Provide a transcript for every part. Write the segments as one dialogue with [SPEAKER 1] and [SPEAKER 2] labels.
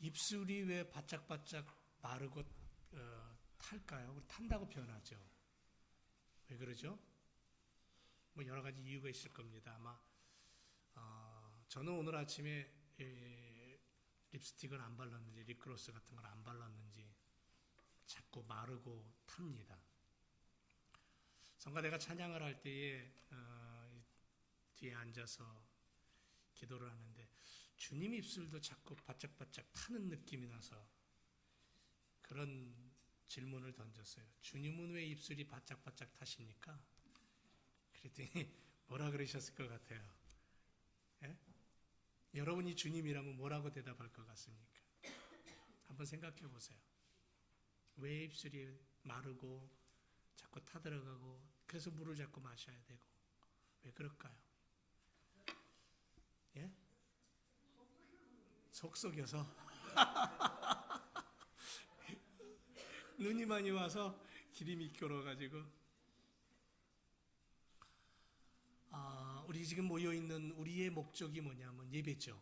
[SPEAKER 1] 입술이 왜 바짝바짝 마르고 탈까요? 탄다고 표현하죠. 왜 그러죠? 뭐 여러 가지 이유가 있을 겁니다. 아마 저는 오늘 아침에 립스틱을 안 발랐는지 립글로스 같은 걸 안 발랐는지 자꾸 마르고 탑니다. 성가대가 찬양을 할 때에 뒤에 앉아서 기도를 하는데 주님 입술도 자꾸 바짝바짝 타는 느낌이 나서 그런 질문을 던졌어요. 주님은 왜 입술이 바짝바짝 타십니까? 그랬더니 뭐라 그러셨을 것 같아요? 예? 여러분이 주님이라면 뭐라고 대답할 것 같습니까? 한번 생각해 보세요. 왜 입술이 마르고 자꾸 타들어가고 그래서 물을 자꾸 마셔야 되고 왜 그럴까요? 예? 속속여서 눈이 많이 와서 길이 미끄러워가지고 우리 지금 모여있는 우리의 목적이 뭐냐면 예배죠.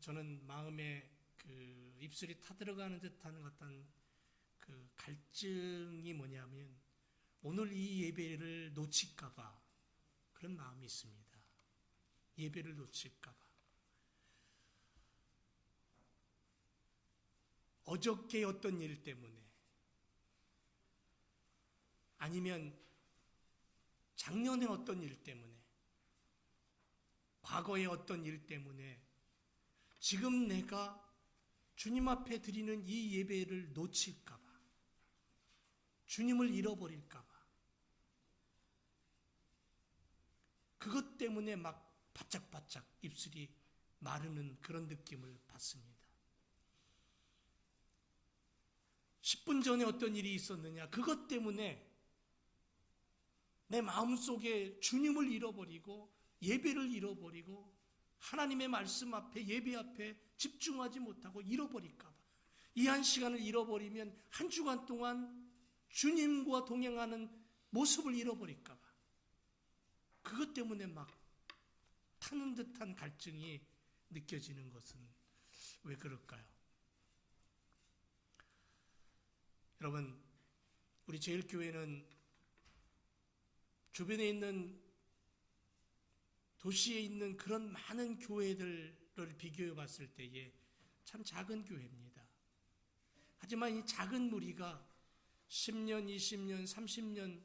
[SPEAKER 1] 저는 마음에 그 입술이 타들어가는 듯한 어떤 그 갈증이 뭐냐면 오늘 이 예배를 놓칠까봐 그런 마음이 있습니다. 예배를 놓칠까봐. 어저께 어떤 일 때문에 아니면 작년에 어떤 일 때문에 과거의 어떤 일 때문에 지금 내가 주님 앞에 드리는 이 예배를 놓칠까봐 주님을 잃어버릴까봐 그것 때문에 막 바짝바짝 입술이 마르는 그런 느낌을 받습니다. 10분 전에 어떤 일이 있었느냐 그것 때문에 내 마음속에 주님을 잃어버리고 예배를 잃어버리고 하나님의 말씀 앞에 예배 앞에 집중하지 못하고 잃어버릴까 봐. 이 한 시간을 잃어버리면 한 주간 동안 주님과 동행하는 모습을 잃어버릴까 봐. 그것 때문에 막 타는 듯한 갈증이 느껴지는 것은 왜 그럴까요? 여러분, 우리 제일교회는 주변에 있는 도시에 있는 그런 많은 교회들을 비교해 봤을 때에 참 작은 교회입니다. 하지만 이 작은 무리가 10년, 20년, 30년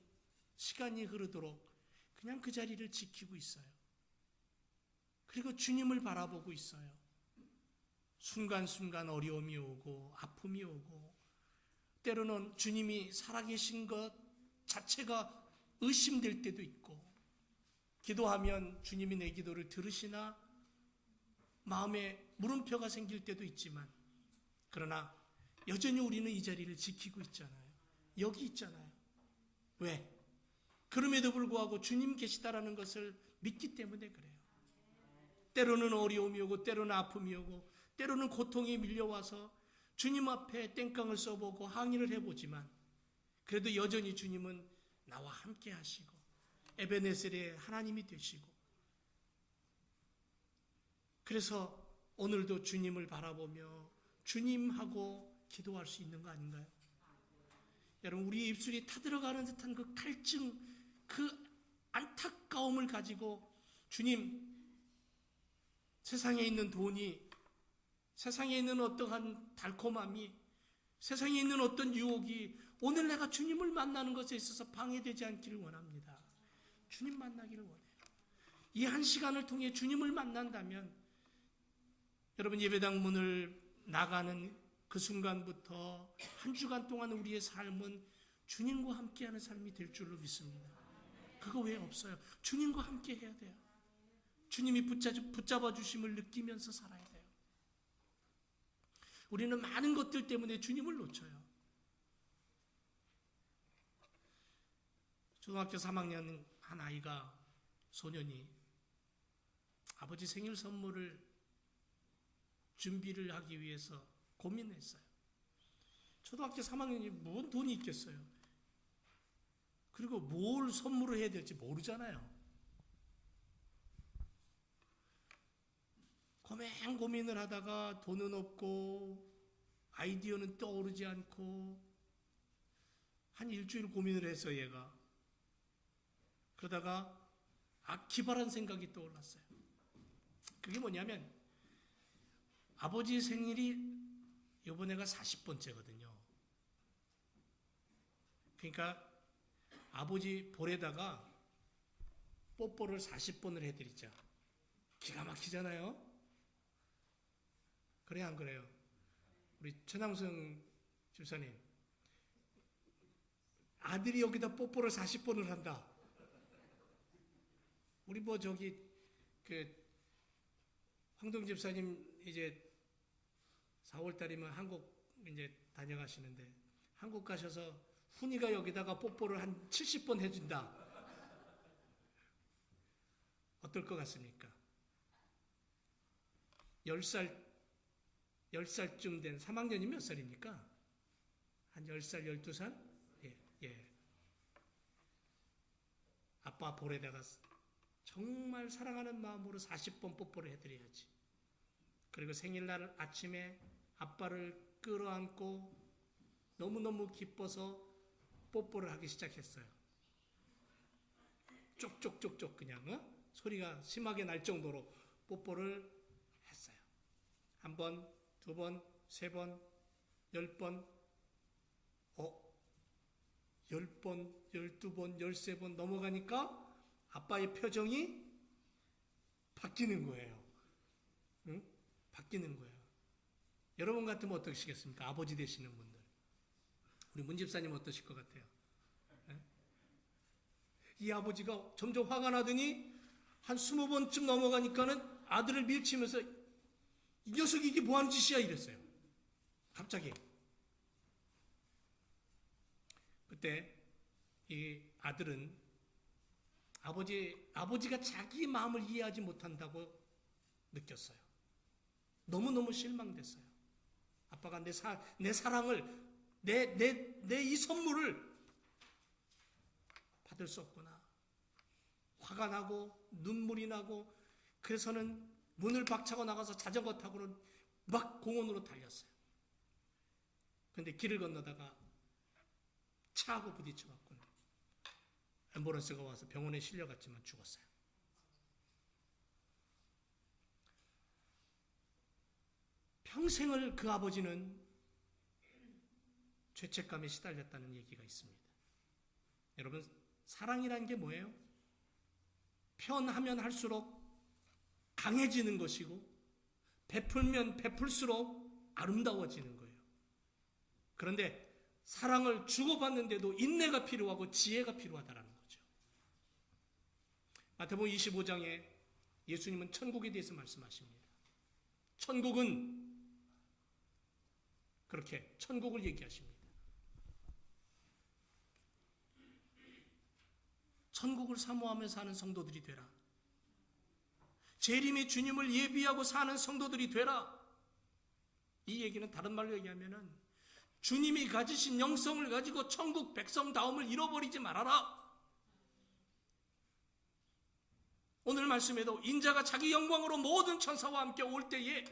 [SPEAKER 1] 시간이 흐르도록 그냥 그 자리를 지키고 있어요. 그리고 주님을 바라보고 있어요. 순간순간 어려움이 오고 아픔이 오고 때로는 주님이 살아계신 것 자체가 의심될 때도 있고 기도하면 주님이 내 기도를 들으시나 마음에 물음표가 생길 때도 있지만 그러나 여전히 우리는 이 자리를 지키고 있잖아요. 여기 있잖아요. 왜? 그럼에도 불구하고 주님 계시다라는 것을 믿기 때문에 그래요. 때로는 어려움이 오고 때로는 아픔이 오고 때로는 고통이 밀려와서 주님 앞에 땡깡을 써보고 항의를 해보지만 그래도 여전히 주님은 나와 함께 하시고 에베네셀의 하나님이 되시고 그래서 오늘도 주님을 바라보며 주님하고 기도할 수 있는 거 아닌가요? 여러분 우리의 입술이 타들어가는 듯한 그 갈증 그 안타까움을 가지고 주님 세상에 있는 돈이 세상에 있는 어떠한 달콤함이 세상에 있는 어떤 유혹이 오늘 내가 주님을 만나는 것에 있어서 방해되지 않기를 원합니다. 주님 만나기를 원해요. 이 한 시간을 통해 주님을 만난다면 여러분 예배당 문을 나가는 그 순간부터 한 주간 동안 우리의 삶은 주님과 함께하는 삶이 될 줄로 믿습니다. 그거 왜 없어요? 주님과 함께 해야 돼요. 주님이 붙잡아 주심을 느끼면서 살아야 돼요. 우리는 많은 것들 때문에 주님을 놓쳐요. 초등학교 3학년 한 아이가 소년이 아버지 생일 선물을 준비를 하기 위해서 고민했어요. 초등학교 3학년이 뭔 돈이 있겠어요. 그리고 뭘 선물을 해야 될지 모르잖아요. 고민 고민을 하다가 돈은 없고 아이디어는 떠오르지 않고 한 일주일 고민을 해서 얘가 그러다가 기발한 생각이 떠올랐어요. 그게 뭐냐면 아버지 생일이 이번에가 40번째거든요. 그러니까 아버지 볼에다가 뽀뽀를 40번을 해드리자. 기가 막히잖아요. 그래요, 안 그래요? 우리 최남성 집사님, 아들이 여기다 뽀뽀를 40번을 한다. 우리 뭐 저기 황동 집사님 이제 4월 달이면 한국 이제 다녀가시는데 한국 가셔서 훈이가 여기다가 뽀뽀를 한 70번 해준다. 어떨 것 같습니까? 10살쯤 된 3학년이 몇 살입니까? 한 10살, 12살? 예. 아빠 볼에다가 정말 사랑하는 마음으로 40번 뽀뽀를 해드려야지. 그리고 생일날 아침에 아빠를 끌어안고 너무너무 기뻐서 뽀뽀를 하기 시작했어요. 쪽쪽쪽쪽 그냥 소리가 심하게 날 정도로 뽀뽀를 했어요. 1번, 2번, 3번, 10번, 10번, 12번, 13번 넘어가니까 아빠의 표정이 바뀌는 거예요. 응? 바뀌는 거예요. 여러분 같으면 어떠시겠습니까? 아버지 되시는 분들. 우리 문 집사님 어떠실 것 같아요? 네? 이 아버지가 점점 화가 나더니 한 20번쯤 넘어가니까는 아들을 밀치면서 이 녀석이 이게 뭐하는 짓이야 이랬어요. 갑자기. 그때 이 아들은 아버지가 자기 마음을 이해하지 못한다고 느꼈어요. 너무너무 실망됐어요. 아빠가 내 사랑을, 내 이 선물을 받을 수 없구나. 화가 나고 눈물이 나고 그래서는 문을 박차고 나가서 자전거 타고는 막 공원으로 달렸어요. 그런데 길을 건너다가 차하고 부딪혀갖고 앰뷸런스가 와서 병원에 실려갔지만 죽었어요. 평생을 그 아버지는 죄책감에 시달렸다는 얘기가 있습니다. 여러분, 사랑이라는 게 뭐예요? 편하면 할수록 강해지는 것이고 베풀면 베풀수록 아름다워지는 거예요. 그런데 사랑을 주고받는데도 인내가 필요하고 지혜가 필요하다는 거죠. 마태복음 25장에 예수님은 천국에 대해서 말씀하십니다. 천국은 그렇게 천국을 얘기하십니다. 천국을 사모하며 사는 성도들이 되라. 재림의 주님을 예비하고 사는 성도들이 되라. 이 얘기는 다른 말로 얘기하면은 주님이 가지신 영성을 가지고 천국 백성다움을 잃어버리지 말아라. 오늘 말씀에도 인자가 자기 영광으로 모든 천사와 함께 올 때에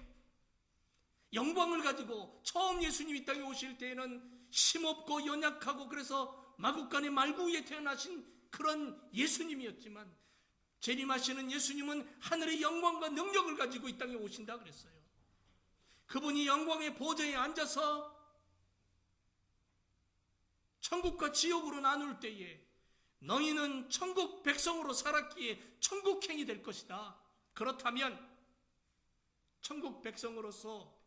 [SPEAKER 1] 영광을 가지고 처음 예수님이 이 땅에 오실 때에는 힘없고 연약하고 그래서 마구간의 말구 위에 태어나신 그런 예수님이었지만 재림하시는 예수님은 하늘의 영광과 능력을 가지고 이 땅에 오신다 그랬어요. 그분이 영광의 보좌에 앉아서 천국과 지옥으로 나눌 때에 너희는 천국 백성으로 살았기에 천국행이 될 것이다. 그렇다면 천국 백성으로서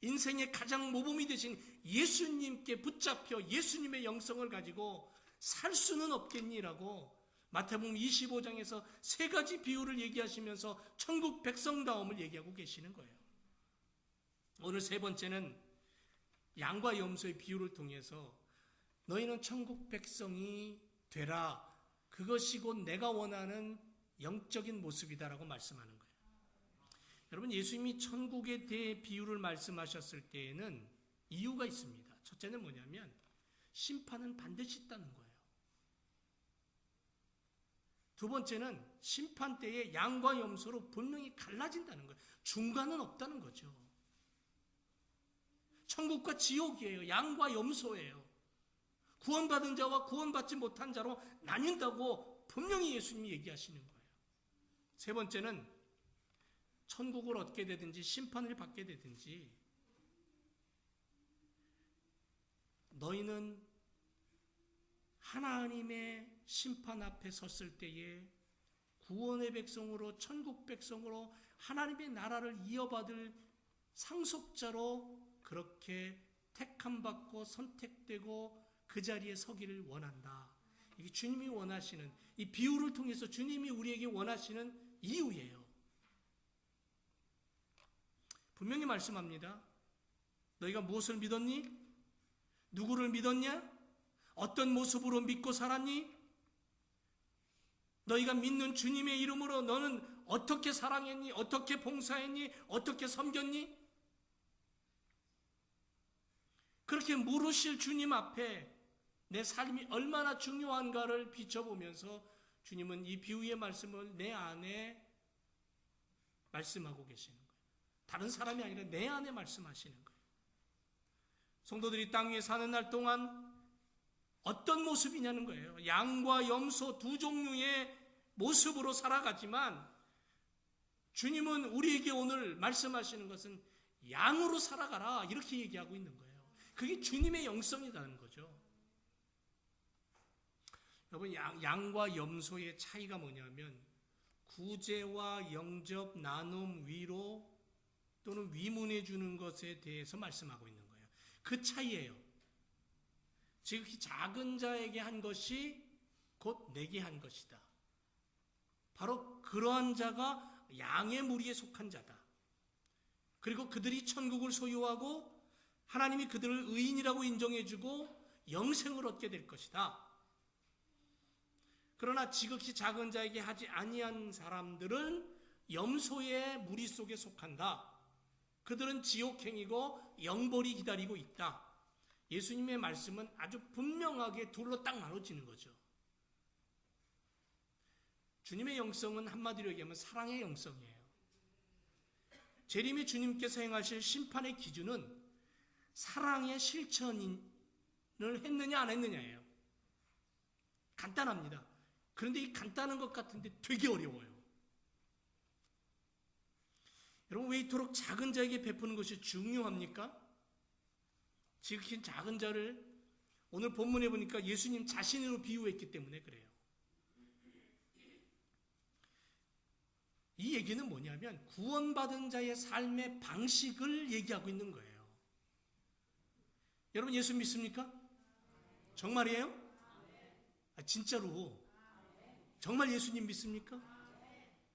[SPEAKER 1] 인생의 가장 모범이 되신 예수님께 붙잡혀 예수님의 영성을 가지고 살 수는 없겠니라고 마태복음 25장에서 3가지 비유를 얘기하시면서 천국 백성다움을 얘기하고 계시는 거예요. 오늘 3번째는 양과 염소의 비유를 통해서 너희는 천국 백성이 되라. 그것이 곧 내가 원하는 영적인 모습이다라고 말씀하는 거예요. 여러분, 예수님이 천국에 대해 비유를 말씀하셨을 때에는 이유가 있습니다. 첫째는 뭐냐면 심판은 반드시 있다는 거예요. 두 번째는 심판 때에 양과 염소로 분명히 갈라진다는 거예요. 중간은 없다는 거죠. 천국과 지옥이에요. 양과 염소예요. 구원받은 자와 구원받지 못한 자로 나뉜다고 분명히 예수님이 얘기하시는 거예요. 세 번째는 천국을 얻게 되든지 심판을 받게 되든지 너희는 하나님의 심판 앞에 섰을 때에 구원의 백성으로 천국 백성으로 하나님의 나라를 이어받을 상속자로 그렇게 택함받고 선택되고 그 자리에 서기를 원한다. 이게 주님이 원하시는, 이 비유를 통해서 주님이 우리에게 원하시는 이유예요. 분명히 말씀합니다. 너희가 무엇을 믿었니? 누구를 믿었냐? 어떤 모습으로 믿고 살았니? 너희가 믿는 주님의 이름으로 너는 어떻게 사랑했니? 어떻게 봉사했니? 어떻게 섬겼니? 그렇게 물으실 주님 앞에 내 삶이 얼마나 중요한가를 비춰보면서 주님은 이 비유의 말씀을 내 안에 말씀하고 계시는 거예요. 다른 사람이 아니라 내 안에 말씀하시는 거예요. 성도들이 땅 위에 사는 날 동안 어떤 모습이냐는 거예요. 양과 염소 두 종류의 모습으로 살아가지만 주님은 우리에게 오늘 말씀하시는 것은 양으로 살아가라 이렇게 얘기하고 있는 거예요. 그게 주님의 영성이라는 거죠. 여러분, 양과 염소의 차이가 뭐냐면 구제와 영접, 나눔, 위로 또는 위문해 주는 것에 대해서 말씀하고 있는 거예요. 그 차이예요. 지극히 작은 자에게 한 것이 곧 내게 한 것이다. 바로 그러한 자가 양의 무리에 속한 자다. 그리고 그들이 천국을 소유하고 하나님이 그들을 의인이라고 인정해주고 영생을 얻게 될 것이다. 그러나 지극히 작은 자에게 하지 아니한 사람들은 염소의 무리 속에 속한다. 그들은 지옥행이고 영벌이 기다리고 있다. 예수님의 말씀은 아주 분명하게 둘로 딱 나눠지는 거죠. 주님의 영성은 한마디로 얘기하면 사랑의 영성이에요. 재림의 주님께서 행하실 심판의 기준은 사랑의 실천을 했느냐 안 했느냐예요. 간단합니다. 그런데 이 간단한 것 같은데 되게 어려워요. 여러분, 왜 이토록 작은 자에게 베푸는 것이 중요합니까? 지극히 작은 자를 오늘 본문에 보니까 예수님 자신으로 비유했기 때문에 그래요. 이 얘기는 뭐냐면 구원받은 자의 삶의 방식을 얘기하고 있는 거예요. 여러분, 예수 믿습니까? 정말이에요? 진짜로 정말 예수님 믿습니까?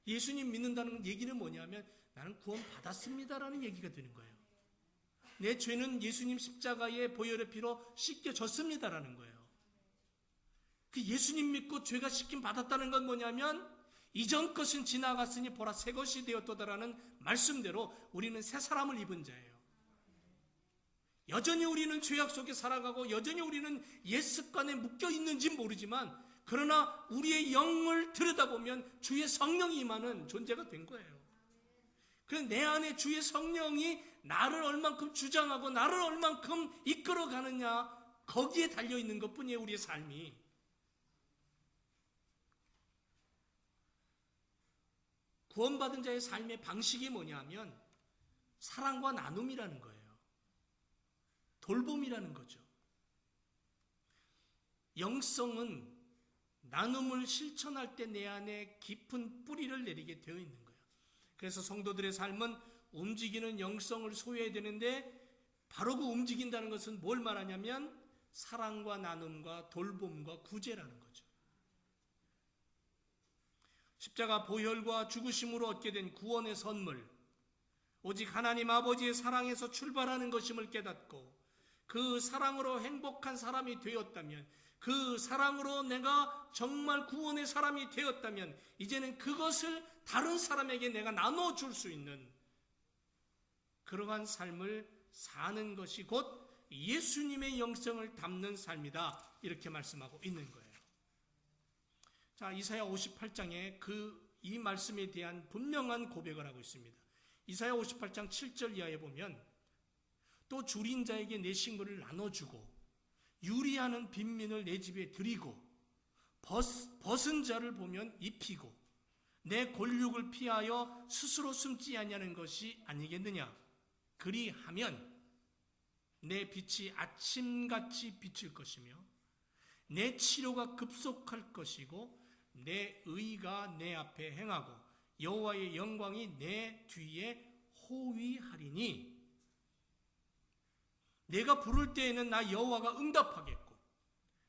[SPEAKER 1] 예수님 믿는다는 얘기는 뭐냐면 나는 구원 받았습니다라는 얘기가 되는 거예요. 내 죄는 예수님 십자가의 보혈의 피로 씻겨졌습니다라는 거예요. 그 예수님 믿고 죄가 씻김 받았다는 건 뭐냐면 이전 것은 지나갔으니 보라 새 것이 되었도다라는 말씀대로 우리는 새 사람을 입은 자예요. 여전히 우리는 죄악 속에 살아가고 여전히 우리는 옛 습관에 묶여 있는지 모르지만 그러나 우리의 영을 들여다보면 주의 성령이 임하는 존재가 된 거예요. 그래서 내 안에 주의 성령이 나를 얼만큼 주장하고 나를 얼만큼 이끌어가느냐 거기에 달려있는 것뿐이에요. 우리의 삶이. 구원받은 자의 삶의 방식이 뭐냐면 사랑과 나눔이라는 거예요. 돌봄이라는 거죠. 영성은 나눔을 실천할 때 내 안에 깊은 뿌리를 내리게 되어 있는 거예요. 그래서 성도들의 삶은 움직이는 영성을 소유해야 되는데 바로 그 움직인다는 것은 뭘 말하냐면 사랑과 나눔과 돌봄과 구제라는 거죠. 십자가 보혈과 죽으심으로 얻게 된 구원의 선물, 오직 하나님 아버지의 사랑에서 출발하는 것임을 깨닫고 그 사랑으로 행복한 사람이 되었다면, 그 사랑으로 내가 정말 구원의 사람이 되었다면 이제는 그것을 다른 사람에게 내가 나눠줄 수 있는 그러한 삶을 사는 것이 곧 예수님의 영성을 담는 삶이다. 이렇게 말씀하고 있는 거예요. 자, 이사야 58장에 이 말씀에 대한 분명한 고백을 하고 있습니다. 이사야 58장 7절 이하에 보면 또 줄인 자에게 내 식물을 나눠주고 유리하는 빈민을 내 집에 들이고 벗은 자를 보면 입히고 내 골육을 피하여 스스로 숨지 아니하는 것이 아니겠느냐. 그리하면 내 빛이 아침같이 비칠 것이며 내 치료가 급속할 것이고 내 의가 내 앞에 행하고 여호와의 영광이 내 뒤에 호위하리니 내가 부를 때에는 나 여호와가 응답하겠고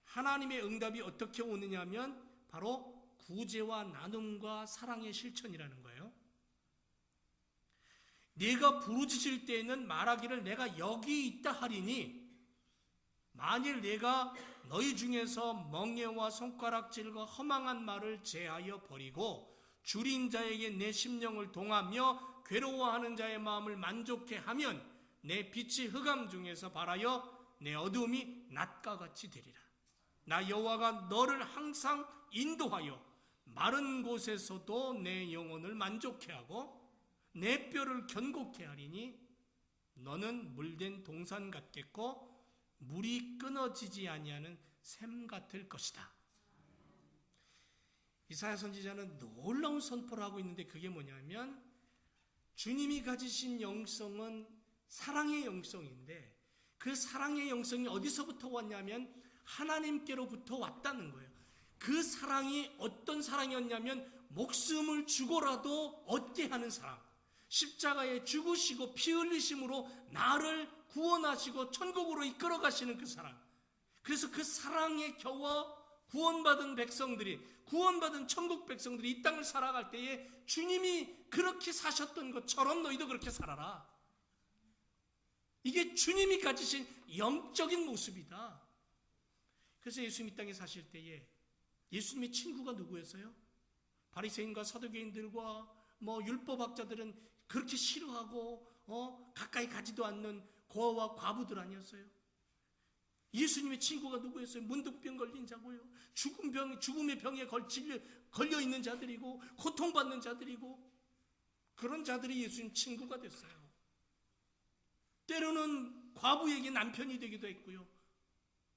[SPEAKER 1] 하나님의 응답이 어떻게 오느냐 하면 바로 구제와 나눔과 사랑의 실천이라는 거예요. 내가 부르짖을 때에는 말하기를 내가 여기 있다 하리니 만일 내가 너희 중에서 멍에와 손가락질과 허망한 말을 제하여 버리고 줄인 자에게 내 심령을 동하며 괴로워하는 자의 마음을 만족해 하면 내 빛이 흑암 중에서 발하여 내 어두움이 낮과 같이 되리라. 나 여호와가 너를 항상 인도하여 마른 곳에서도 내 영혼을 만족해 하고 내 뼈를 견고케 하리니 너는 물된 동산 같겠고 물이 끊어지지 아니하는 샘 같을 것이다. 이사야 선지자는 놀라운 선포를 하고 있는데 그게 뭐냐면 주님이 가지신 영성은 사랑의 영성인데 그 사랑의 영성이 어디서부터 왔냐면 하나님께로부터 왔다는 거예요. 그 사랑이 어떤 사랑이었냐면 목숨을 주고라도 얻게 하는 사랑, 십자가에 죽으시고 피 흘리심으로 나를 구원하시고 천국으로 이끌어 가시는 그 사랑. 그래서 그 사랑에 겨워 구원받은 백성들이, 구원받은 천국 백성들이 이 땅을 살아갈 때에 주님이 그렇게 사셨던 것처럼 너희도 그렇게 살아라. 이게 주님이 가지신 영적인 모습이다. 그래서 예수님이 이 땅에 사실 때에 예수님의 친구가 누구였어요? 바리새인과 사두개인들과 율법학자들은 그렇게 싫어하고 가까이 가지도 않는 고아와 과부들 아니었어요? 예수님의 친구가 누구였어요? 문둥병 걸린 자고요. 죽음의 병에 걸려 있는 자들이고 고통받는 자들이고 그런 자들이 예수님 친구가 됐어요. 때로는 과부에게 남편이 되기도 했고요.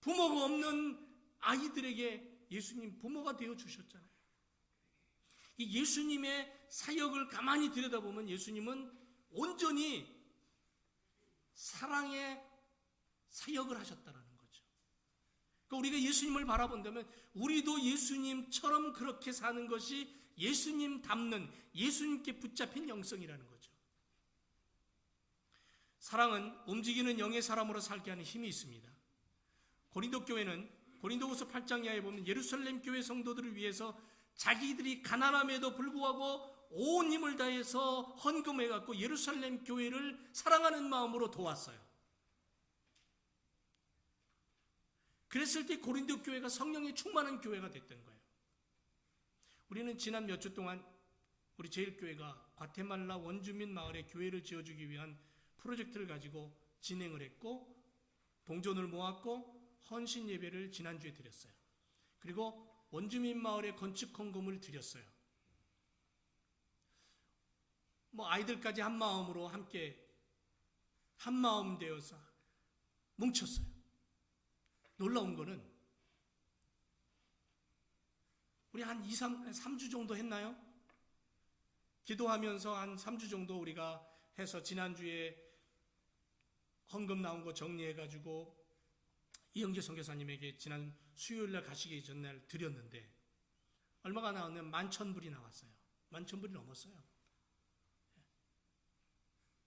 [SPEAKER 1] 부모가 없는 아이들에게 예수님 부모가 되어 주셨잖아요. 이 예수님의 사역을 가만히 들여다보면 예수님은 온전히 사랑의 사역을 하셨다는 거죠. 그러니까 우리가 예수님을 바라본다면 우리도 예수님처럼 그렇게 사는 것이 예수님 닮는, 예수님께 붙잡힌 영성이라는 거죠. 사랑은 움직이는 영의 사람으로 살게 하는 힘이 있습니다. 고린도 교회는 고린도후서 8장 이하에 보면 예루살렘 교회 성도들을 위해서 자기들이 가난함에도 불구하고 온 힘을 다해서 헌금해갖고 예루살렘 교회를 사랑하는 마음으로 도왔어요. 그랬을 때 고린도 교회가 성령에 충만한 교회가 됐던 거예요. 우리는 지난 몇 주 동안 우리 제일교회가 과테말라 원주민 마을에 교회를 지어주기 위한 프로젝트를 가지고 진행을 했고 동전을 모았고 헌신 예배를 지난주에 드렸어요. 그리고 원주민 마을에 건축 헌금을 드렸어요. 아이들까지 한 마음으로 함께 한 마음 되어서 뭉쳤어요. 놀라운 거는 우리 한 3주 정도 했나요? 기도하면서 한 3주 정도 우리가 해서 지난주에 헌금 나온 거 정리해가지고 이영재 선교사님에게 지난 수요일날 가시기 전날 드렸는데 얼마가 나왔냐면 11,000불이 나왔어요. 11,000불이 넘었어요.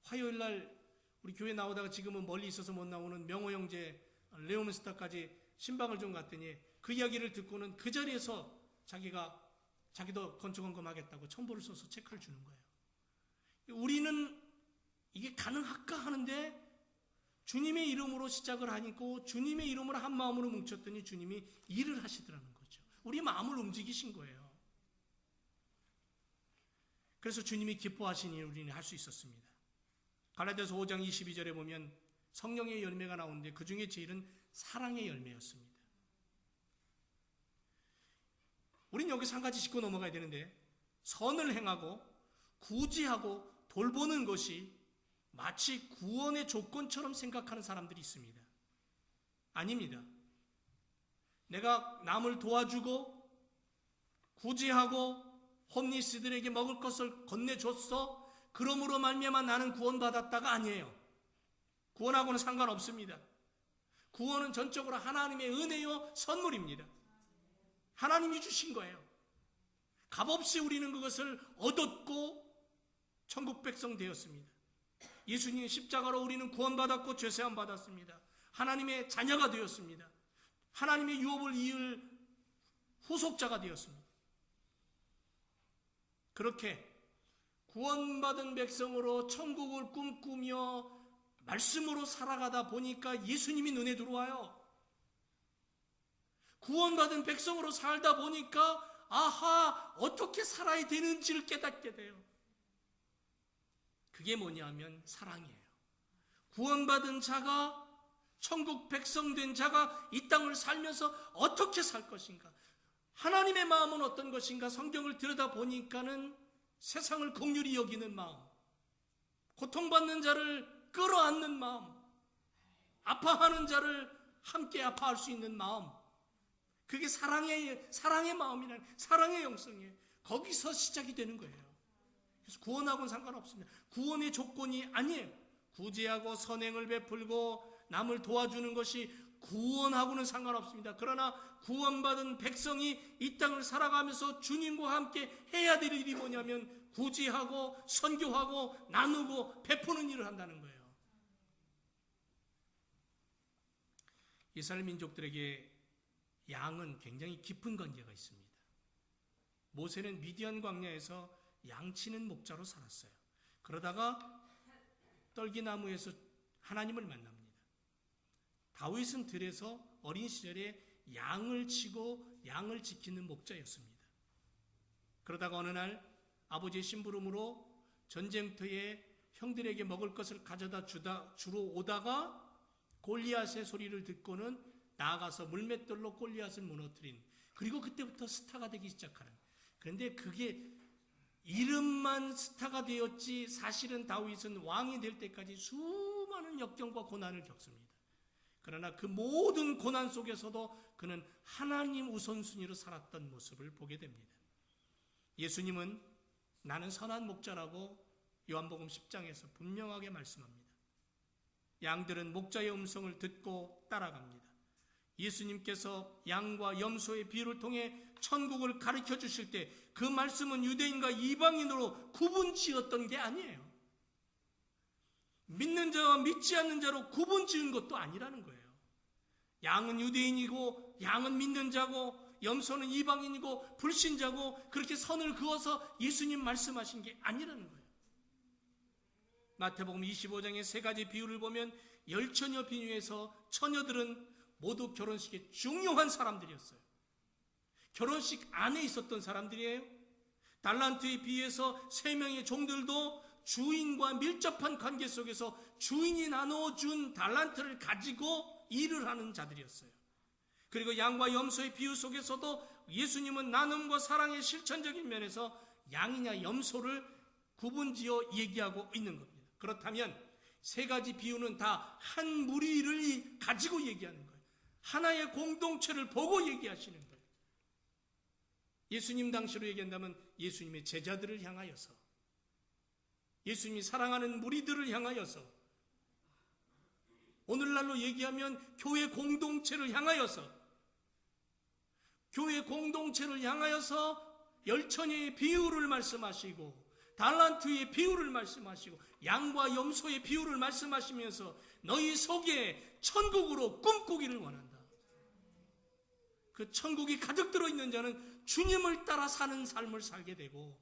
[SPEAKER 1] 화요일날 우리 교회 나오다가 지금은 멀리 있어서 못 나오는 명호 형제 레오문스타까지 신방을 좀 갔더니 그 이야기를 듣고는 그 자리에서 자기도 건축헌금 하겠다고 1,000불을 써서 체크를 주는 거예요. 우리는 이게 가능할까 하는데 주님의 이름으로 시작을 하니까 주님의 이름으로 한 마음으로 뭉쳤더니 주님이 일을 하시더라는 거죠. 우리 마음을 움직이신 거예요. 그래서 주님이 기뻐하신 일을 우리는 할 수 있었습니다. 갈라디아서 5장 22절에 보면 성령의 열매가 나오는데 그 중에 제일은 사랑의 열매였습니다. 우린 여기서 한 가지 짚고 넘어가야 되는데, 선을 행하고 구제하고 돌보는 것이 마치 구원의 조건처럼 생각하는 사람들이 있습니다. 아닙니다. 내가 남을 도와주고 구제하고 홈리스들에게 먹을 것을 건네줬어, 그러므로 말미암아 나는 구원받았다가 아니에요. 구원하고는 상관없습니다. 구원은 전적으로 하나님의 은혜요 선물입니다. 하나님이 주신 거예요. 값없이 우리는 그것을 얻었고 천국 백성 되었습니다. 예수님의 십자가로 우리는 구원받았고 죄사함 받았습니다. 하나님의 자녀가 되었습니다. 하나님의 유업을 이을 후속자가 되었습니다. 그렇게 구원받은 백성으로 천국을 꿈꾸며 말씀으로 살아가다 보니까 예수님이 눈에 들어와요. 구원받은 백성으로 살다 보니까 아하, 어떻게 살아야 되는지를 깨닫게 돼요. 그게 뭐냐면 사랑이에요. 구원받은 자가, 천국 백성 된 자가 이 땅을 살면서 어떻게 살 것인가, 하나님의 마음은 어떤 것인가, 성경을 들여다보니까는 세상을 긍휼히 여기는 마음, 고통받는 자를 끌어안는 마음, 아파하는 자를 함께 아파할 수 있는 마음, 그게 사랑의 마음이라는, 사랑의 영성이에요. 거기서 시작이 되는 거예요. 그래서 구원하고는 상관없습니다. 구원의 조건이 아니에요. 구제하고 선행을 베풀고 남을 도와주는 것이 구원하고는 상관없습니다. 그러나 구원받은 백성이 이 땅을 살아가면서 주님과 함께 해야 될 일이 뭐냐면 구제하고 선교하고 나누고 베푸는 일을 한다는 거예요. 이스라엘 민족들에게 양은 굉장히 깊은 관계가 있습니다. 모세는 미디안 광야에서 양치는 목자로 살았어요. 그러다가 떨기나무에서 하나님을 만납니다. 다윗은 들에서 어린 시절에 양을 치고 양을 지키는 목자였습니다. 그러다가 어느 날 아버지의 심부름으로 전쟁터에 형들에게 먹을 것을 가져다 주러 오다가 골리앗의 소리를 듣고는 나아가서 물맷돌로 골리앗을 무너뜨린, 그리고 그때부터 스타가 되기 시작하는. 그런데 그게 이름만 스타가 되었지 사실은 다윗은 왕이 될 때까지 수많은 역경과 고난을 겪습니다. 그러나 그 모든 고난 속에서도 그는 하나님 우선순위로 살았던 모습을 보게 됩니다. 예수님은 나는 선한 목자라고 요한복음 10장에서 분명하게 말씀합니다. 양들은 목자의 음성을 듣고 따라갑니다. 예수님께서 양과 염소의 비유를 통해 천국을 가르쳐 주실 때 그 말씀은 유대인과 이방인으로 구분지었던 게 아니에요. 믿는 자와 믿지 않는 자로 구분지은 것도 아니라는 거예요. 양은 유대인이고 양은 믿는 자고 염소는 이방인이고 불신자고 그렇게 선을 그어서 예수님 말씀하신 게 아니라는 거예요. 마태복음 25장의 세 가지 비유를 보면 열처녀 비유에서 처녀들은 모두 결혼식에 중요한 사람들이었어요. 결혼식 안에 있었던 사람들이에요. 달란트에 비해서 세 명의 종들도 주인과 밀접한 관계 속에서 주인이 나눠준 달란트를 가지고 일을 하는 자들이었어요. 그리고 양과 염소의 비유 속에서도 예수님은 나눔과 사랑의 실천적인 면에서 양이냐 염소를 구분지어 얘기하고 있는 겁니다. 그렇다면 세 가지 비유는 다 한 무리를 가지고 얘기하는 거예요. 하나의 공동체를 보고 얘기하시는 거예요. 예수님 당시로 얘기한다면 예수님의 제자들을 향하여서, 예수님이 사랑하는 무리들을 향하여서, 오늘날로 얘기하면 교회 공동체를 향하여서, 교회 공동체를 향하여서 열처녀의 비유를 말씀하시고 달란트의 비유를 말씀하시고 양과 염소의 비유를 말씀하시면서 너희 속에 천국으로 꿈꾸기를 원한다. 그 천국이 가득 들어있는 자는 주님을 따라 사는 삶을 살게 되고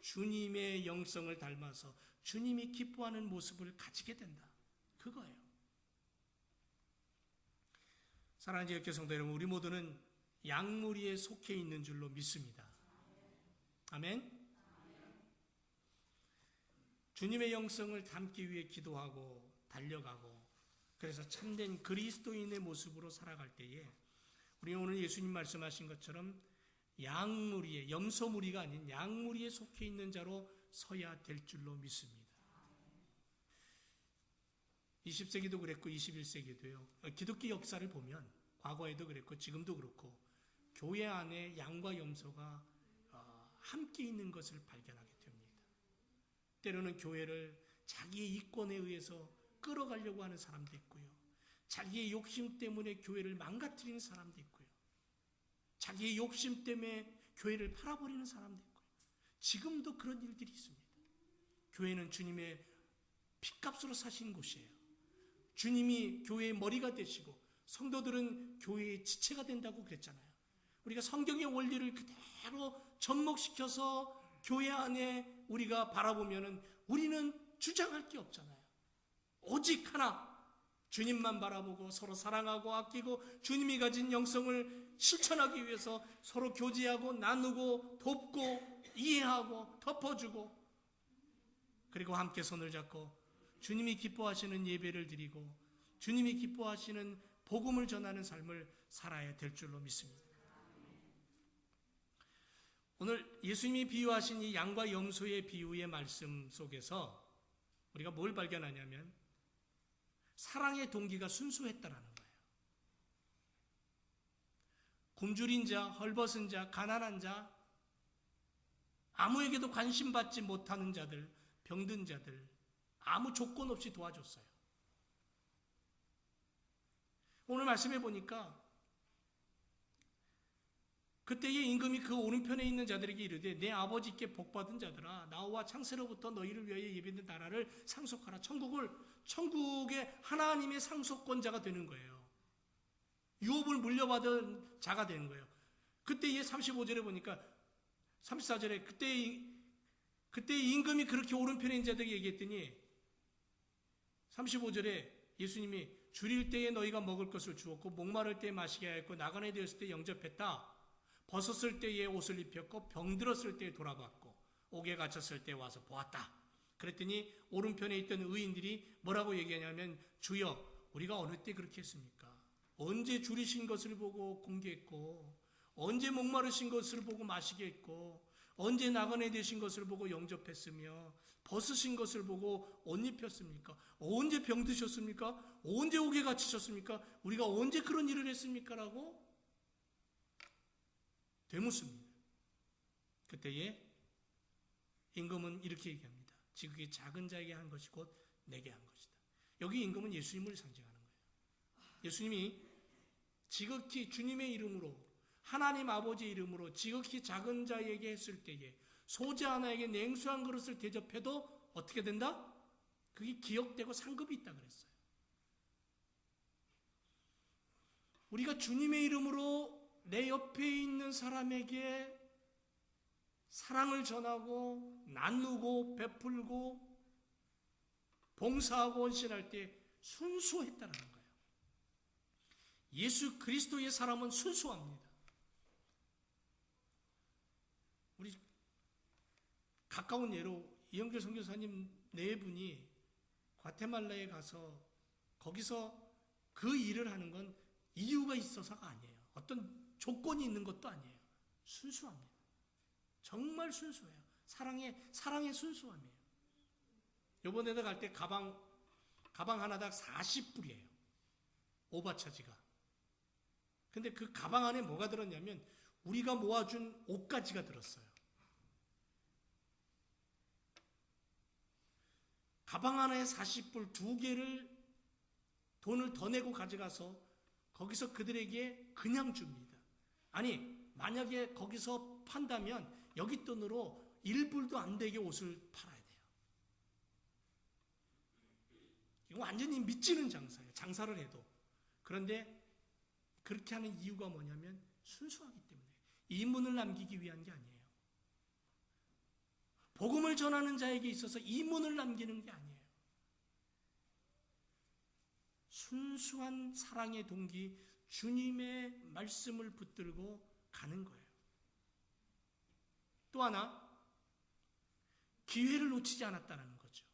[SPEAKER 1] 주님의 영성을 닮아서 주님이 기뻐하는 모습을 가지게 된다. 그거예요. 사랑하는 지역교회 성도 여러분, 우리 모두는 양무리에 속해 있는 줄로 믿습니다. 아멘. 주님의 영성을 담기 위해 기도하고 달려가고, 그래서 참된 그리스도인의 모습으로 살아갈 때에 우리 오늘 예수님 말씀하신 것처럼 양무리에, 염소무리가 아닌 양무리에 속해 있는 자로 서야 될 줄로 믿습니다. 20세기도 그랬고 21세기도요. 기독교 역사를 보면 과거에도 그랬고 지금도 그렇고 교회 안에 양과 염소가 함께 있는 것을 발견하게 됩니다. 때로는 교회를 자기의 이권에 의해서 끌어가려고 하는 사람도 있고요. 자기의 욕심 때문에 교회를 망가뜨리는 사람도 있고요. 자기의 욕심 때문에 교회를 팔아버리는 사람도 있고요. 지금도 그런 일들이 있습니다. 교회는 주님의 핏값으로 사신 곳이에요. 주님이 교회의 머리가 되시고 성도들은 교회의 지체가 된다고 그랬잖아요. 우리가 성경의 원리를 그대로 접목시켜서 교회 안에 우리가 바라보면은 우리는 주장할 게 없잖아요. 오직 하나, 주님만 바라보고 서로 사랑하고 아끼고 주님이 가진 영성을 실천하기 위해서 서로 교제하고 나누고 돕고 이해하고 덮어주고 그리고 함께 손을 잡고 주님이 기뻐하시는 예배를 드리고 주님이 기뻐하시는 복음을 전하는 삶을 살아야 될 줄로 믿습니다. 오늘 예수님이 비유하신 이 양과 염소의 비유의 말씀 속에서 우리가 뭘 발견하냐면 사랑의 동기가 순수했다라는 거예요. 굶주린 자, 헐벗은 자, 가난한 자, 아무에게도 관심받지 못하는 자들, 병든 자들 아무 조건 없이 도와줬어요. 오늘 말씀해 보니까 그때의 임금이 그 오른편에 있는 자들에게 이르되 내 아버지께 복받은 자들아 나와 창세로부터 너희를 위하여 예비된 나라를 상속하라. 천국의 하나님의 상속권자가 되는 거예요. 유업을 물려받은 자가 되는 거예요. 그때의 35절에 보니까 34절에 그때 임금이 그렇게 오른편에 있는 자들에게 얘기했더니 35절에 예수님이 줄일 때에 너희가 먹을 것을 주었고 목마를 때에 마시게 하였고 나그네 되었을 때 영접했다. 벗었을 때에 옷을 입혔고 병들었을 때에 돌아봤고 옥에 갇혔을 때 와서 보았다. 그랬더니 오른편에 있던 의인들이 뭐라고 얘기하냐면 주여 우리가 어느 때 그렇게 했습니까? 언제 줄이신 것을 보고 공개했고 언제 목마르신 것을 보고 마시게 했고 언제 나그네 되신 것을 보고 영접했으며 벗으신 것을 보고 옷 입혔습니까? 언제 병드셨습니까? 언제 옥에 갇히셨습니까? 우리가 언제 그런 일을 했습니까? 라고 되묻습니다. 그때에 임금은 이렇게 얘기합니다. 지극히 작은 자에게 한 것이 곧 내게 한 것이다. 여기 임금은 예수님을 상징하는 거예요. 예수님이 지극히 주님의 이름으로 하나님 아버지의 이름으로 지극히 작은 자에게 했을 때에 소자 하나에게 냉수 한 그릇을 대접해도 어떻게 된다? 그게 기억되고 상급이 있다 그랬어요. 우리가 주님의 이름으로 내 옆에 있는 사람에게 사랑을 전하고 나누고 베풀고 봉사하고 헌신할 때 순수했다는 거예요. 예수 그리스도의 사람은 순수합니다. 우리 가까운 예로 이영길 선교사님 네 분이 과테말라에 가서 거기서 그 일을 하는 건 이유가 있어서가 아니에요. 어떤 조건이 있는 것도 아니에요. 순수합니다. 정말 순수해요. 사랑의 순수함이에요. 요번에도 갈 때 가방 하나당 40불이에요. 오바차지가. 근데 그 가방 안에 뭐가 들었냐면 우리가 모아준 옷가지가 들었어요. 가방 하나에 40불 2개를 돈을 더 내고 가져가서 거기서 그들에게 그냥 줍니다. 아니 만약에 거기서 판다면 여기 돈으로 1불도 안 되게 옷을 팔아야 돼요. 이거 완전히 미치는 장사예요. 장사를 해도. 그런데 그렇게 하는 이유가 뭐냐면 순수하기 때문에 이문을 남기기 위한 게 아니에요. 복음을 전하는 자에게 있어서 이문을 남기는 게 아니에요. 순수한 사랑의 동기 주님의 말씀을 붙들고 가는 거예요. 또 하나 기회를 놓치지 않았다는 거죠.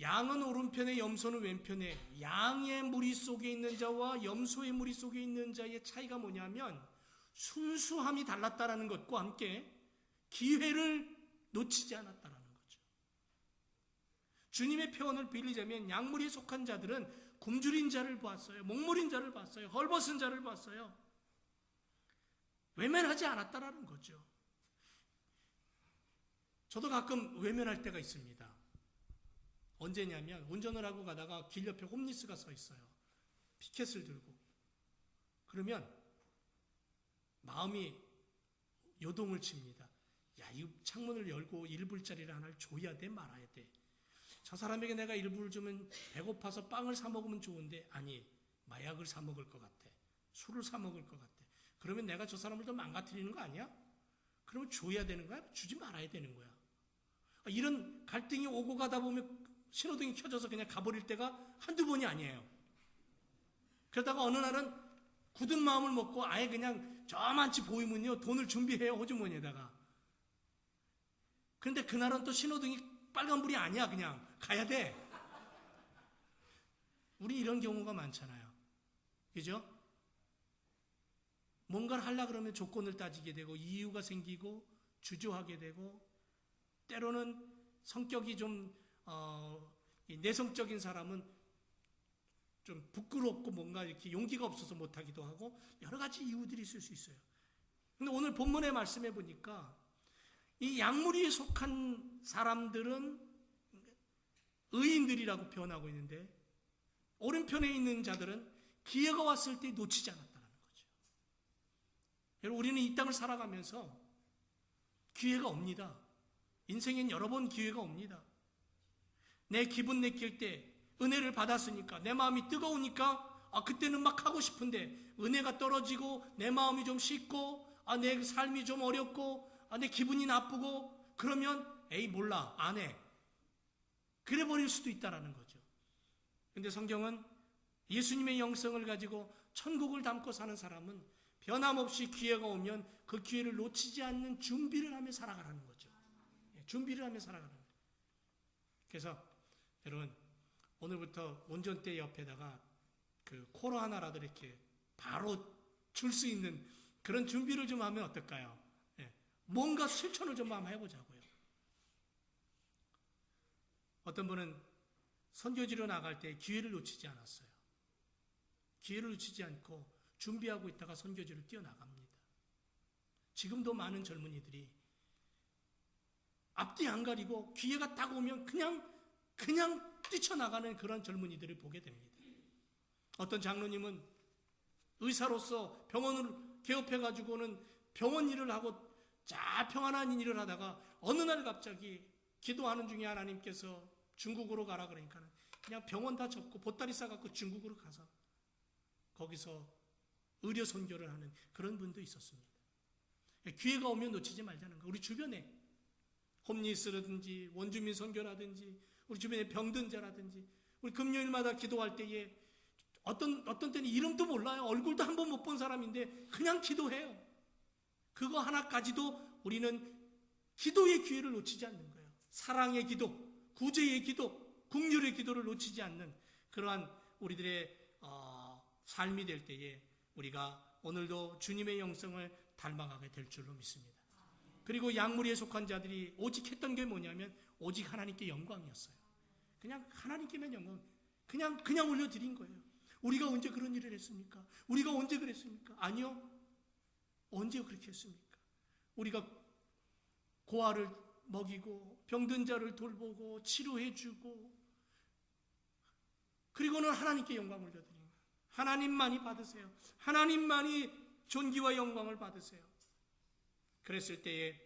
[SPEAKER 1] 양은 오른편에 염소는 왼편에. 양의 무리 속에 있는 자와 염소의 무리 속에 있는 자의 차이가 뭐냐면 순수함이 달랐다라는 것과 함께 기회를 놓치지 않았다라는 거죠. 주님의 표현을 빌리자면 양무리에 속한 자들은 굶주린 자를 봤어요. 목마른 자를 봤어요. 헐벗은 자를 봤어요. 외면하지 않았다라는 거죠. 저도 가끔 외면할 때가 있습니다. 언제냐면 운전을 하고 가다가 길 옆에 홈리스가 서 있어요. 피켓을 들고. 그러면 마음이 요동을 칩니다. 야, 이 창문을 열고 1불짜리를 하나를 줘야 돼 말아야 돼. 저 사람에게 내가 1불을 주면 배고파서 빵을 사 먹으면 좋은데 아니, 마약을 사 먹을 것 같아. 술을 사 먹을 것 같아. 그러면 내가 저 사람을 더 망가뜨리는 거 아니야? 그러면 줘야 되는 거야? 주지 말아야 되는 거야? 이런 갈등이 오고 가다 보면 신호등이 켜져서 그냥 가버릴 때가 한두 번이 아니에요. 그러다가 어느 날은 굳은 마음을 먹고 아예 그냥 저만치 보이면요 돈을 준비해요, 호주머니에다가. 그런데 그날은 또 신호등이 빨간불이 아니야. 그냥 가야 돼. 우리 이런 경우가 많잖아요. 그죠? 뭔가를 하려고 그러면 조건을 따지게 되고 이유가 생기고 주저하게 되고 때로는 성격이 좀 내성적인 사람은 좀 부끄럽고 뭔가 이렇게 용기가 없어서 못하기도 하고 여러 가지 이유들이 있을 수 있어요. 근데 오늘 본문의 말씀해 보니까 이 양무리에 속한 사람들은 의인들이라고 표현하고 있는데 오른편에 있는 자들은 기회가 왔을 때 놓치지 않았다는 거죠. 여러분, 우리는 이 땅을 살아가면서 기회가 옵니다. 인생엔 여러 번 기회가 옵니다. 내 기분 내킬 때 은혜를 받았으니까 내 마음이 뜨거우니까 그때는 막 하고 싶은데 은혜가 떨어지고 내 마음이 좀 식고 내 삶이 좀 어렵고 내 기분이 나쁘고 그러면 에이 몰라 안 해. 그래 버릴 수도 있다라는 거죠. 근데 성경은 예수님의 영성을 가지고 천국을 담고 사는 사람은 변함없이 기회가 오면 그 기회를 놓치지 않는 준비를 하며 살아가라는 거죠. 준비를 하며 살아가는 거예요. 그래서 여러분 오늘부터 운전대 옆에다가 그 코로 하나라도 이렇게 바로 줄 수 있는 그런 준비를 좀 하면 어떨까요? 뭔가 실천을 좀 한번 해보자고요. 어떤 분은 선교지로 나갈 때 기회를 놓치지 않았어요. 기회를 놓치지 않고 준비하고 있다가 선교지로 뛰어나갑니다. 지금도 많은 젊은이들이 앞뒤 안 가리고 기회가 딱 오면 그냥 뛰쳐나가는 그런 젊은이들을 보게 됩니다. 어떤 장로님은 의사로서 병원을 개업해가지고는 병원 일을 하고 평안한 일을 하다가 어느 날 갑자기 기도하는 중에 하나님께서 중국으로 가라 그러니까 그냥 병원 다 접고 보따리 싸갖고 중국으로 가서 거기서 의료 선교를 하는 그런 분도 있었습니다. 기회가 오면 놓치지 말자는 거. 우리 주변에 홈리스라든지 원주민 선교라든지 우리 주변에 병든 자라든지 우리 금요일마다 기도할 때에 어떤 때는 이름도 몰라요. 얼굴도 한 번 못 본 사람인데 그냥 기도해요. 그거 하나까지도 우리는 기도의 기회를 놓치지 않는 거예요. 사랑의 기도, 구제의 기도, 긍휼의 기도를 놓치지 않는 그러한 우리들의 삶이 될 때에 우리가 오늘도 주님의 영성을 닮아가게 될 줄로 믿습니다. 그리고 양무리에 속한 자들이 오직 했던 게 뭐냐면 오직 하나님께 영광이었어요. 그냥 하나님께만 영광, 그냥 올려드린 거예요. 우리가 언제 그런 일을 했습니까? 우리가 언제 그랬습니까? 아니요. 언제 그렇게 했습니까? 우리가 고아를 먹이고 병든 자를 돌보고 치료해주고 그리고는 하나님께 영광을 올려드린 거예요. 하나님만이 받으세요. 하나님만이 존귀와 영광을 받으세요. 그랬을 때에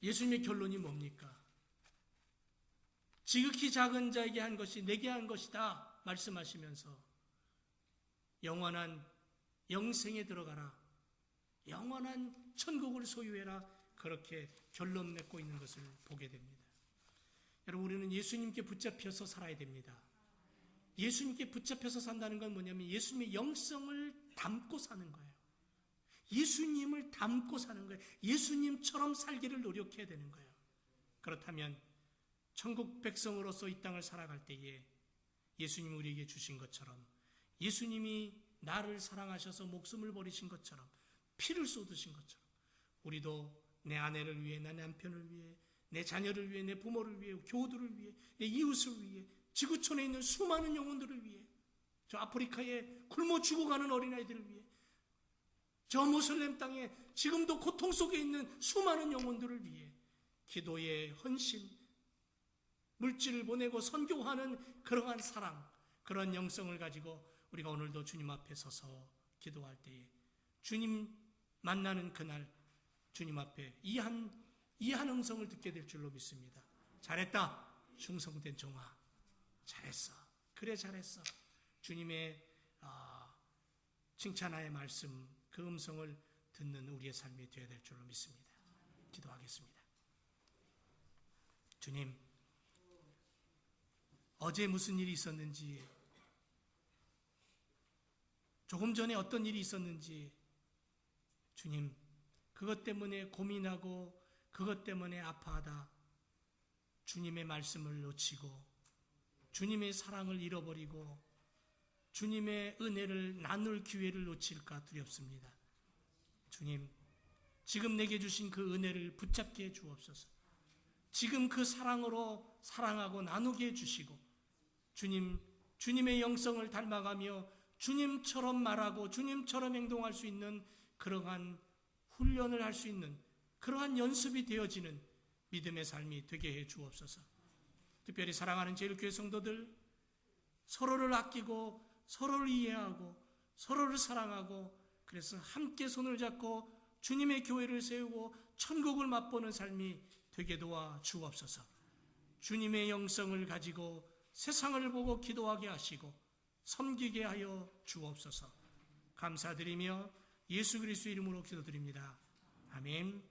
[SPEAKER 1] 예수님의 결론이 뭡니까? 지극히 작은 자에게 한 것이 내게 한 것이다 말씀하시면서 영원한 영생에 들어가라, 영원한 천국을 소유해라, 그렇게 결론 맺고 있는 것을 보게 됩니다. 여러분, 우리는 예수님께 붙잡혀서 살아야 됩니다. 예수님께 붙잡혀서 산다는 건 뭐냐면 예수님의 영성을 담고 사는 거예요. 예수님을 담고 사는 거예요. 예수님처럼 살기를 노력해야 되는 거예요. 그렇다면 천국 백성으로서 이 땅을 살아갈 때에 예수님이 우리에게 주신 것처럼, 예수님이 나를 사랑하셔서 목숨을 버리신 것처럼, 피를 쏟으신 것처럼, 우리도 내 아내를 위해, 내 남편을 위해, 내 자녀를 위해, 내 부모를 위해, 교우들을 위해, 내 이웃을 위해, 지구촌에 있는 수많은 영혼들을 위해, 저 아프리카에 굶어 죽어가는 어린아이들을 위해, 저 모슬렘 땅에 지금도 고통 속에 있는 수많은 영혼들을 위해 기도의 헌신, 물질을 보내고 선교하는 그러한 사랑, 그런 영성을 가지고 우리가 오늘도 주님 앞에 서서 기도할 때에 주님 만나는 그날 주님 앞에 이 한 음성을 듣게 될 줄로 믿습니다. 잘했다, 충성된 종아. 잘했어. 그래, 잘했어. 주님의 칭찬하의 말씀, 그 음성을 듣는 우리의 삶이 되어야 될 줄로 믿습니다. 기도하겠습니다. 주님, 어제 무슨 일이 있었는지, 조금 전에 어떤 일이 있었는지, 주님, 그것 때문에 고민하고 그것 때문에 아파하다 주님의 말씀을 놓치고 주님의 사랑을 잃어버리고 주님의 은혜를 나눌 기회를 놓칠까 두렵습니다. 주님, 지금 내게 주신 그 은혜를 붙잡게 해 주옵소서. 지금 그 사랑으로 사랑하고 나누게 해 주시고, 주님, 주님의 영성을 닮아가며 주님처럼 말하고 주님처럼 행동할 수 있는 그러한 훈련을 할 수 있는 그러한 연습이 되어지는 믿음의 삶이 되게 해 주옵소서. 특별히 사랑하는 제일교회 성도들, 서로를 아끼고 서로를 이해하고 서로를 사랑하고, 그래서 함께 손을 잡고 주님의 교회를 세우고 천국을 맛보는 삶이 되게 도와 주옵소서. 주님의 영성을 가지고 세상을 보고 기도하게 하시고 섬기게 하여 주옵소서. 감사드리며 예수 그리스도 이름으로 기도드립니다. 아멘.